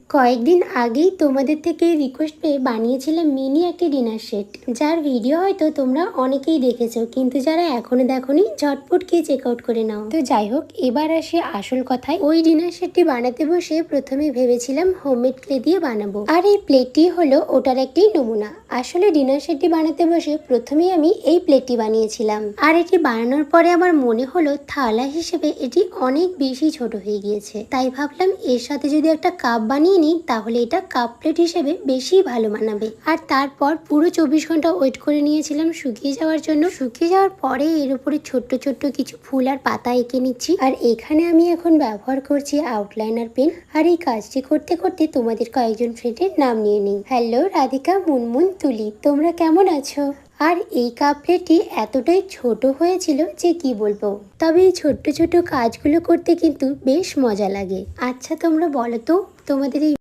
কয়েকদিন আগেই তোমাদের থেকে রিকোয়েস্ট পেয়ে বানিয়েছিলাম মিনি একটি ডিনার সেট, যার ভিডিও হয়তো তোমরা অনেকেই দেখেছো, কিন্তু যারা এখনো দেখোনি ঝটপট গিয়ে চেক আউট করে নাও। তো যাই হোক, এবার আসি আসল কথায়। ওই ডিনার সেটটি বানাতে বসে প্রথমে ভেবেছিলাম হোমমেড ক্লে দিয়ে বানাবো, আর এই প্লেটটি হলো ওটার একটি নমুনা। আসলে ডিনার সেটটি বানাতে বসে প্রথমেই আমি এই প্লেটটি বানিয়েছিলাম, আর এটি বানানোর পরে আমার মনে হলো থালা হিসেবে এটি অনেক বেশি ছোট হয়ে গিয়েছে। তাই ভাবলাম এর সাথে যদি একটা কাপ বানিয়ে নিই তাহলে এটা কাপ প্লেট হিসেবে বেশি ভালো মানাবে। আর তারপর পুরো 24 ঘন্টা ওয়েট করে নিয়েছিলাম শুকিয়ে যাওয়ার জন্য। শুকিয়ে যাওয়ার পরে এর উপরে ছোট্ট ছোট্ট কিছু ফুল আর পাতা এঁকে নিচ্ছি। আর এখানে আমি এখন ব্যবহার করছি আউটলাইনার পেন। আর এই কাজটি করতে করতে তোমাদের কয়েকজন ফ্রেন্ডের নাম নিয়ে নিই। হ্যালো রাধিকা, মুনমুন, তুলি, তোমরা কেমন আছো? আর এই কাপ প্লেটটি এতটাই ছোট হয়েছিল যে কি বলবো। তবে এই ছোট্ট ছোট কাজগুলো করতে কিন্তু বেশ মজা লাগে। আচ্ছা তোমরা বলো তো, তোমাদের এই